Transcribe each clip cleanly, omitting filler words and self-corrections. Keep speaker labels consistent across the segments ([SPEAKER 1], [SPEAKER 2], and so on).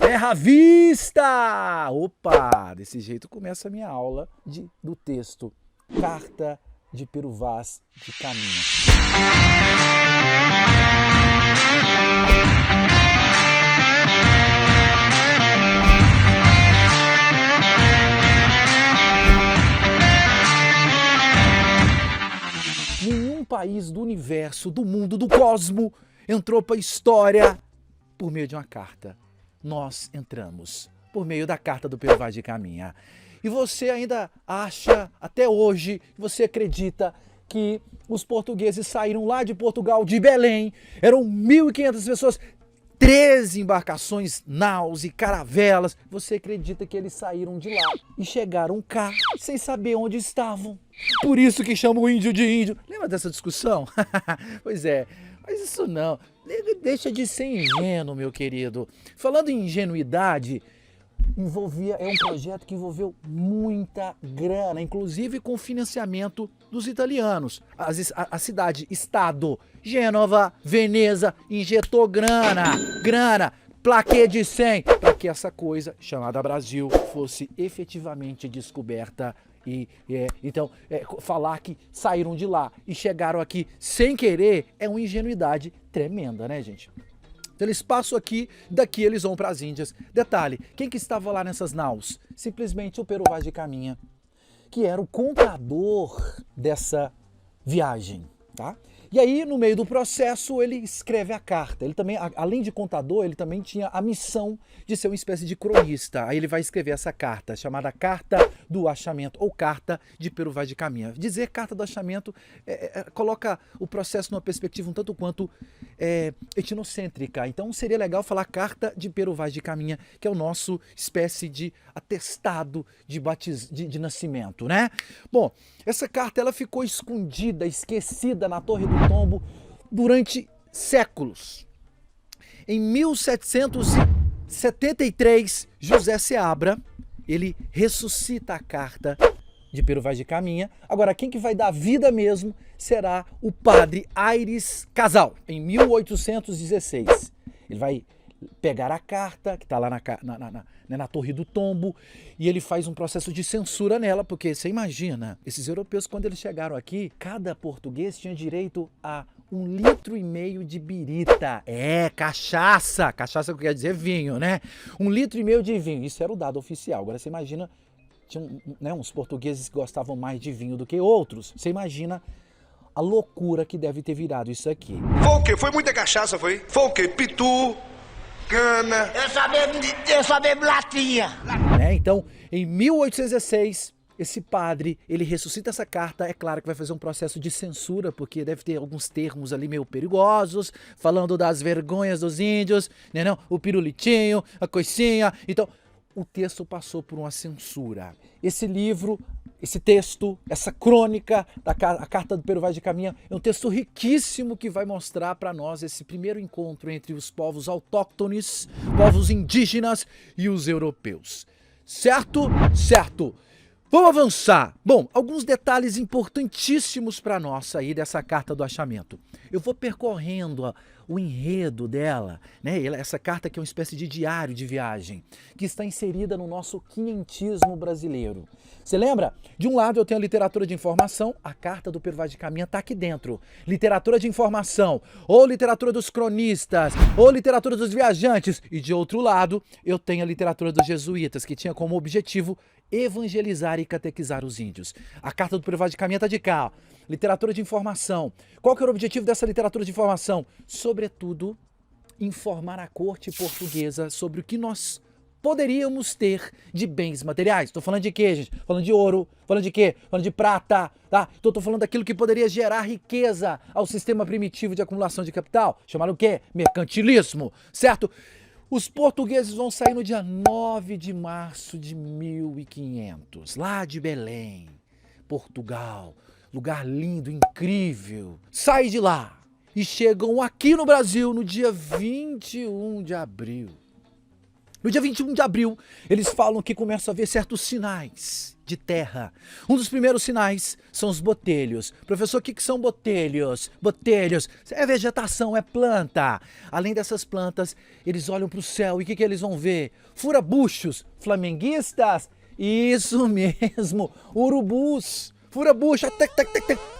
[SPEAKER 1] Terra Vista! Opa! Desse jeito começa a minha aula do texto Carta de Pero Vaz de Caminha. Nenhum país do universo, do mundo, do cosmo entrou para a história por meio de uma carta. Nós entramos por meio da Carta do Pero Vaz de Caminha. E você ainda acha, até hoje, você acredita que os portugueses saíram lá de Portugal, de Belém, eram 1.500 pessoas, 13 embarcações, naus e caravelas. Você acredita que eles saíram de lá e chegaram cá sem saber onde estavam? Por isso que chamam o índio de índio. Lembra dessa discussão? Pois é, mas isso não. Deixa de ser ingênuo, meu querido. Falando em ingenuidade, é um projeto que envolveu muita grana, inclusive com financiamento dos italianos. A cidade-estado, Gênova, Veneza, injetou grana, plaquê de 100, para que essa coisa chamada Brasil fosse efetivamente descoberta. Então, falar que saíram de lá e chegaram aqui sem querer é uma ingenuidade tremenda, né, gente? Então eles passam aqui, daqui eles vão para as Índias. Detalhe, quem que estava lá nessas naus? Simplesmente o Pero Vaz de Caminha, que era o contador dessa viagem, tá? E aí, no meio do processo, ele escreve a carta. Ele também, além de contador, ele também tinha a missão de ser uma espécie de cronista. Aí ele vai escrever essa carta, chamada Carta do Achamento, ou Carta de Pero Vaz de Caminha. Dizer Carta do Achamento coloca o processo numa perspectiva um tanto quanto etnocêntrica. Então seria legal falar Carta de Pero Vaz de Caminha, que é o nosso espécie de atestado de nascimento, né? Bom, essa carta ela ficou escondida, esquecida na Torre do Tombo durante séculos. Em 1773, José Seabra, ele ressuscita a Carta de Pero Vaz de Caminha. Agora, quem que vai dar vida mesmo será o padre Aires Casal, em 1816. Ele vai pegar a carta, que está lá na Torre do Tombo, e ele faz um processo de censura nela, porque você imagina, esses europeus, quando eles chegaram aqui, cada português tinha direito a 1,5 litro de birita. Cachaça que quer dizer vinho, né? 1,5 litro de vinho, isso era o dado oficial. Agora você imagina, tinha uns portugueses que gostavam mais de vinho do que outros, você imagina a loucura que deve ter virado isso aqui.
[SPEAKER 2] Foi o quê? Foi muita cachaça, foi? Foi o quê? Pitu, cana...
[SPEAKER 3] Eu só bebo latinha.
[SPEAKER 1] Então, em 1816, esse padre, ele ressuscita essa carta. É claro que vai fazer um processo de censura, porque deve ter alguns termos ali meio perigosos, falando das vergonhas dos índios, né, não? O pirulitinho, a coicinha. Então, o texto passou por uma censura. Esse livro, esse texto, essa crônica, a Carta do Pero Vaz de Caminha, é um texto riquíssimo que vai mostrar para nós esse primeiro encontro entre os povos autóctones, povos indígenas e os europeus. Certo? Certo. Vamos avançar. Bom, alguns detalhes importantíssimos para nós aí dessa Carta do Achamento. Eu vou percorrendo o enredo dela, né? Essa carta que é uma espécie de diário de viagem, que está inserida no nosso quinhentismo brasileiro. Você lembra? De um lado eu tenho a literatura de informação, a Carta do Pero Vaz de Caminha está aqui dentro. Literatura de informação, ou literatura dos cronistas, ou literatura dos viajantes. E de outro lado eu tenho a literatura dos jesuítas, que tinha como objetivo evangelizar e catequizar os índios. A Carta do Pero Vaz de Caminha está de cá, ó. Literatura de informação. Qual que era o objetivo dessa literatura de informação? Sobretudo, informar a corte portuguesa sobre o que nós poderíamos ter de bens materiais. Estou falando de quê, gente? Falando de ouro. Falando de quê? Falando de prata, tá? Então estou falando daquilo que poderia gerar riqueza ao sistema primitivo de acumulação de capital. Chamado o quê? Mercantilismo, certo? Os portugueses vão sair no dia 9 de março de 1500, lá de Belém, Portugal. Lugar lindo, incrível. Sai de lá e chegam aqui no Brasil no dia 21 de abril. No dia 21 de abril, eles falam que começam a ver certos sinais de terra. Um dos primeiros sinais são os botelhos. Professor, o que são botelhos? Botelhos é vegetação, é planta. Além dessas plantas, eles olham para o céu e o que eles vão ver? Furabuchos, flamenguistas. Isso mesmo, urubus. Fura bucho,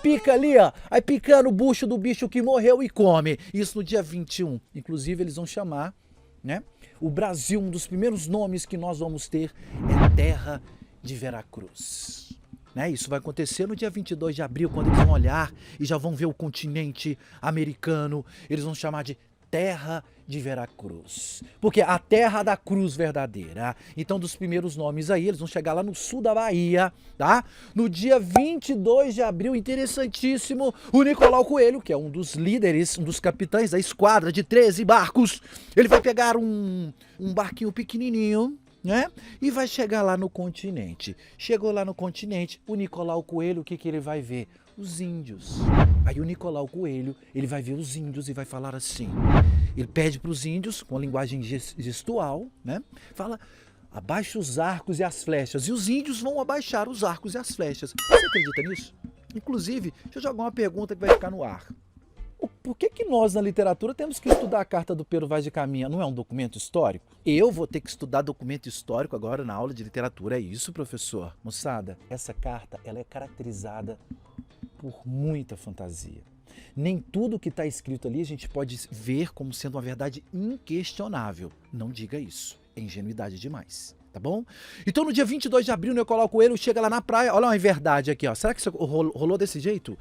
[SPEAKER 1] pica ali, ó. Aí pica no bucho do bicho que morreu e come. Isso no dia 21. Inclusive, eles vão chamar, né? O Brasil, um dos primeiros nomes que nós vamos ter é Terra de Veracruz. Né? Isso vai acontecer no dia 22 de abril, quando eles vão olhar e já vão ver o continente americano. Eles vão chamar de Terra de Veracruz. Porque a terra da cruz verdadeira. Então, dos primeiros nomes aí, eles vão chegar lá no sul da Bahia, tá? No dia 22 de abril, interessantíssimo, o Nicolau Coelho, que é um dos líderes, um dos capitães da esquadra de 13 barcos, ele vai pegar um barquinho pequenininho, né? E vai chegar lá no continente. Chegou lá no continente, o Nicolau Coelho, o que ele vai ver? Os índios. Aí o Nicolau Coelho, ele vai ver os índios e vai falar assim. Ele pede para os índios, com a linguagem gestual, né? Fala, abaixa os arcos e as flechas. E os índios vão abaixar os arcos e as flechas. Você acredita nisso? Inclusive, deixa eu jogar uma pergunta que vai ficar no ar. Por que nós, na literatura, temos que estudar a carta do Pero Vaz de Caminha? Não é um documento histórico? Eu vou ter que estudar documento histórico agora na aula de literatura. É isso, professor? Moçada, essa carta ela é caracterizada por muita fantasia. Nem tudo que está escrito ali a gente pode ver como sendo uma verdade inquestionável. Não diga isso. É ingenuidade demais. Tá bom? Então no dia 22 de abril, o Nicolau Coelho chega lá na praia. Olha uma verdade aqui, ó. Será que isso rolou desse jeito?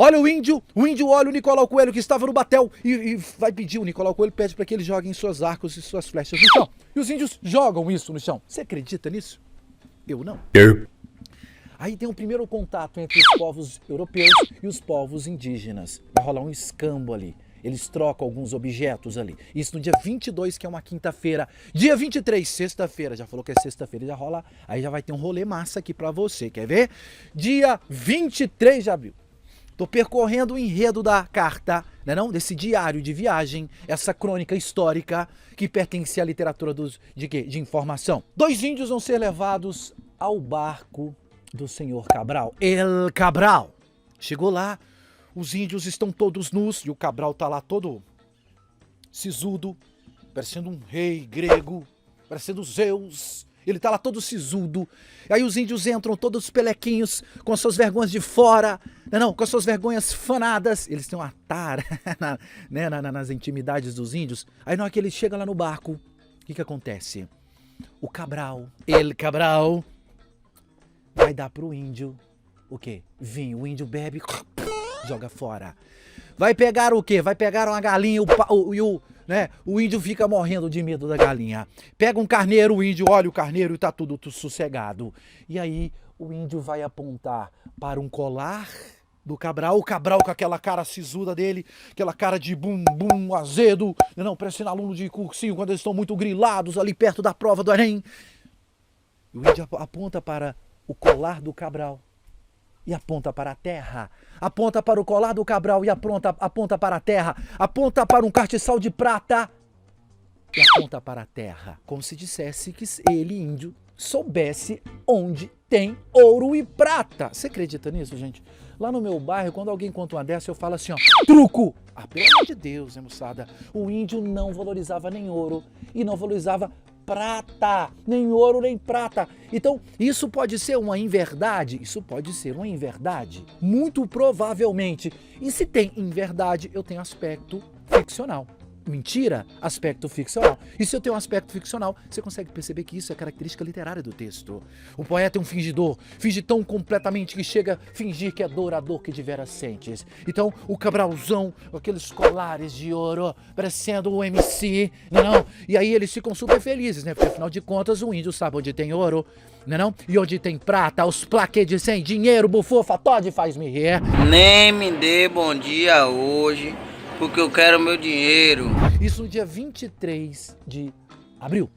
[SPEAKER 1] Olha o índio olha o Nicolau Coelho que estava no batel e vai pedir, o Nicolau Coelho pede para que ele jogue seus arcos e suas flechas no chão. E os índios jogam isso no chão. Você acredita nisso? Eu não. Aí tem o primeiro contato entre os povos europeus e os povos indígenas. Vai rolar um escambo ali. Eles trocam alguns objetos ali. Isso no dia 22, que é uma quinta-feira. Dia 23, sexta-feira. Já falou que é sexta-feira, já rola. Aí já vai ter um rolê massa aqui pra você. Quer ver? Dia 23 de abril. Tô percorrendo o enredo da carta, né não? Desse diário de viagem, essa crônica histórica que pertence à literatura de quê? De informação. 2 índios vão ser levados ao barco do senhor Cabral. El Cabral. Chegou lá, os índios estão todos nus e o Cabral tá lá todo sisudo, parecendo um rei grego, parecendo Zeus. Ele tá lá todo sisudo. Aí os índios entram todos pelequinhos, com as suas vergonhas de fora, não, com as suas vergonhas fanadas. Eles têm uma tara nas intimidades dos índios. Aí na hora que ele chega lá no barco, o que acontece? O Cabral, El Cabral, vai dar pro índio o quê? Vinho. O índio bebe, joga fora. Vai pegar o quê? Vai pegar uma galinha o índio fica morrendo de medo da galinha. Pega um carneiro, o índio olha o carneiro e tá tudo sossegado. E aí o índio vai apontar para um colar do Cabral, o Cabral com aquela cara sisuda dele, aquela cara de bumbum azedo, não, parecendo aluno de cursinho quando eles estão muito grilados ali perto da prova do Enem. O índio aponta para o colar do Cabral e aponta para a terra, aponta para o colar do Cabral e aponta para a terra, aponta para um castiçal de prata e aponta para a terra, como se dissesse que ele, índio, soubesse onde tem ouro e prata. Você acredita nisso, gente? Lá no meu bairro, quando alguém conta uma dessa, eu falo assim, ó, truco! Ah, pelo amor de Deus, né, moçada? O índio não valorizava nem ouro e não valorizava prata, nem ouro, nem prata. Então, isso pode ser uma inverdade? Isso pode ser uma inverdade? Muito provavelmente. E se tem inverdade, eu tenho aspecto ficcional. Mentira, aspecto ficcional. E se eu tenho um aspecto ficcional, você consegue perceber que isso é característica literária do texto. O poeta é um fingidor, finge tão completamente que chega a fingir que é dor a dor que de veras sentes. Então, o Cabralzão, aqueles colares de ouro, parecendo o MC, não? E aí eles ficam super felizes, né? Porque afinal de contas, o índio sabe onde tem ouro, não? E onde tem prata, os plaquês de 100, dinheiro, bufufa, Todd faz-me rir.
[SPEAKER 4] Nem me dê bom dia hoje, porque eu quero meu dinheiro.
[SPEAKER 1] Isso no dia 23 de abril.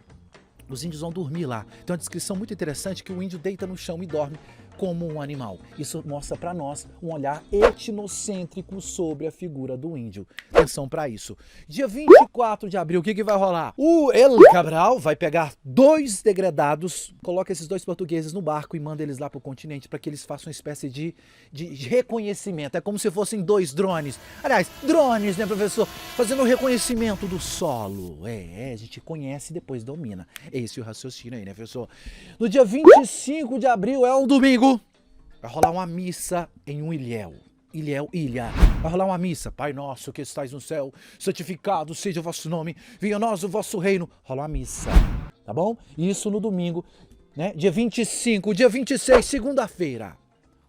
[SPEAKER 1] Os índios vão dormir lá. Tem uma descrição muito interessante que o índio deita no chão e dorme. como um animal. Isso mostra para nós um olhar etnocêntrico sobre a figura do índio. Atenção para isso. Dia 24 de abril, o que vai rolar? O El Cabral vai pegar 2 degredados, coloca esses 2 portugueses no barco e manda eles lá para o continente para que eles façam uma espécie de reconhecimento. É como se fossem 2 drones. Aliás, drones, né, professor? Fazendo o reconhecimento do solo. A gente conhece e depois domina. É esse o raciocínio aí, né, professor? No dia 25 de abril, é um domingo, vai rolar uma missa em um ilhéu. Ilha. Vai rolar uma missa. Pai nosso que estais no céu, santificado seja o vosso nome, venha a nós o vosso reino. Rola uma missa, tá bom? Isso no domingo, né? Dia 25, dia 26, segunda-feira.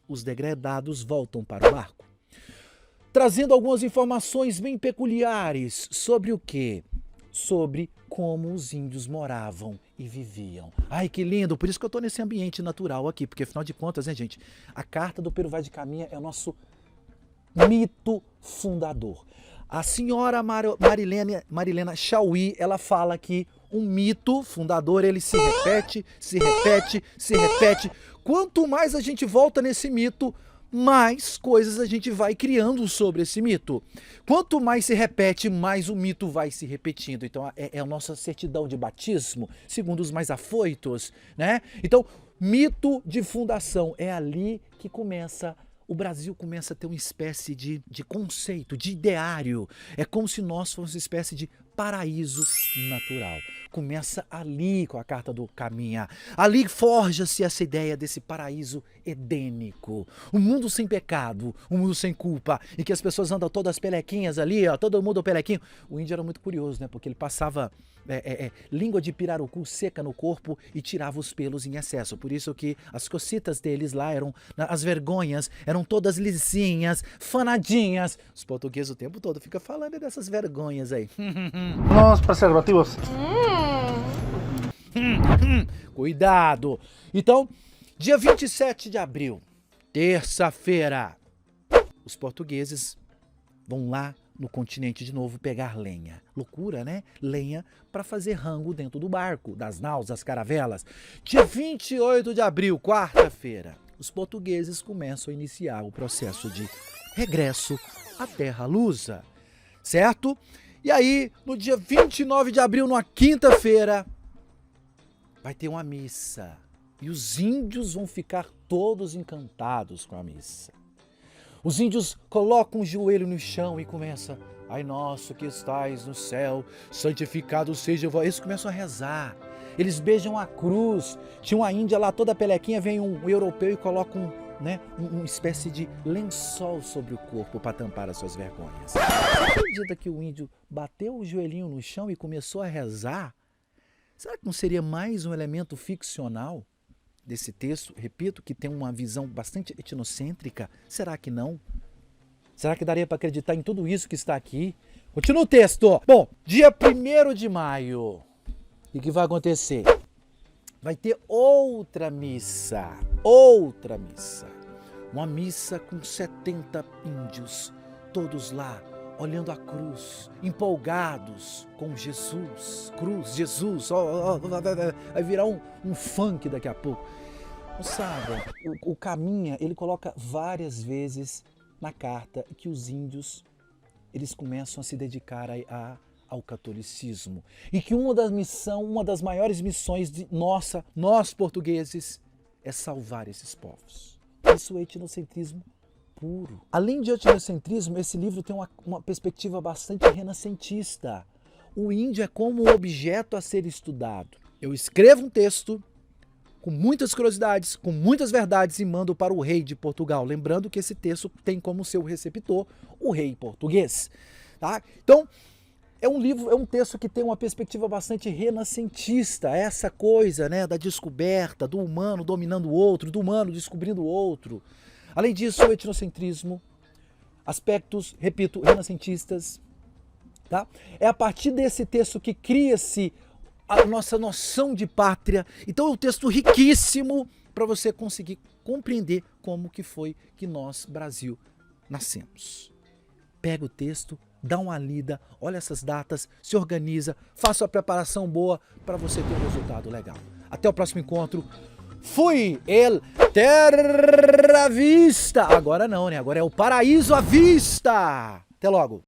[SPEAKER 1] Os degredados voltam para o barco, trazendo algumas informações bem peculiares sobre o quê? Sobre como os índios moravam e viviam. Ai, que lindo! Por isso que eu estou nesse ambiente natural aqui, porque afinal de contas, né, gente? A carta do Pero Vaz de Caminha é o nosso mito fundador. A senhora Marilena Chauí, ela fala que um mito fundador, ele se repete, se repete, se repete. Quanto mais a gente volta nesse mito, mais coisas a gente vai criando sobre esse mito. Quanto mais se repete, mais o mito vai se repetindo. Então é a nossa certidão de batismo, segundo os mais afoitos, né? Então, mito de fundação, é ali que o Brasil começa a ter uma espécie de conceito, de ideário. É como se nós fôssemos uma espécie de paraíso natural. Começa ali com a carta do Caminha. Ali forja-se essa ideia desse paraíso edênico. Um mundo sem pecado, um mundo sem culpa, em que as pessoas andam todas pelequinhas ali, ó, todo mundo pelequinho. O índio era muito curioso, né? Porque ele passava língua de pirarucu seca no corpo e tirava os pelos em excesso. Por isso que as cocitas deles lá eram, as vergonhas, eram todas lisinhas, fanadinhas. Os portugueses o tempo todo ficam falando dessas vergonhas aí.
[SPEAKER 5] Unos preservativos.
[SPEAKER 1] Cuidado! Então, dia 27 de abril, terça-feira, os portugueses vão lá no continente de novo pegar lenha. Loucura, né? Lenha para fazer rango dentro do barco, das naus, das caravelas. Dia 28 de abril, quarta-feira, os portugueses começam a iniciar o processo de regresso à terra lusa, certo? E aí, no dia 29 de abril, numa quinta-feira, vai ter uma missa. E os índios vão ficar todos encantados com a missa. Os índios colocam o joelho no chão e começam: Ai nosso que estais no céu, santificado seja o vosso. Eles começam a rezar. Eles beijam a cruz. Tinha uma índia lá toda pelequinha, vem um europeu e coloca uma espécie de lençol sobre o corpo para tampar as suas vergonhas. Você acredita que o índio bateu o joelhinho no chão e começou a rezar? Será que não seria mais um elemento ficcional desse texto? Repito, que tem uma visão bastante etnocêntrica. Será que não? Será que daria para acreditar em tudo isso que está aqui? Continua o texto. Bom, dia 1º de maio. O que vai acontecer? Vai ter outra missa. Uma missa com 70 índios, todos lá, olhando a cruz, empolgados com Jesus. Cruz, Jesus, vai virar um funk daqui a pouco. Moçada, o Caminha, ele coloca várias vezes na carta que os índios, eles começam a se dedicar ao catolicismo. E que uma das maiores missões de nós portugueses, é salvar esses povos. Isso é etnocentrismo puro. Além de etnocentrismo, esse livro tem uma perspectiva bastante renascentista. O índio é como um objeto a ser estudado. Eu escrevo um texto com muitas curiosidades, com muitas verdades e mando para o rei de Portugal. Lembrando que esse texto tem como seu receptor o rei português. Tá? Então, é um texto que tem uma perspectiva bastante renascentista, essa coisa, né, da descoberta, do humano dominando o outro, do humano descobrindo o outro. Além disso, o etnocentrismo, aspectos, repito, renascentistas. Tá? É a partir desse texto que cria-se a nossa noção de pátria. Então é um texto riquíssimo para você conseguir compreender como que foi que nós, Brasil, nascemos. Pega o texto, dá uma lida, olha essas datas, se organiza, faça a preparação boa para você ter um resultado legal. Até o próximo encontro. Fui el terra vista. Agora não, né? Agora é o paraíso à vista. Até logo.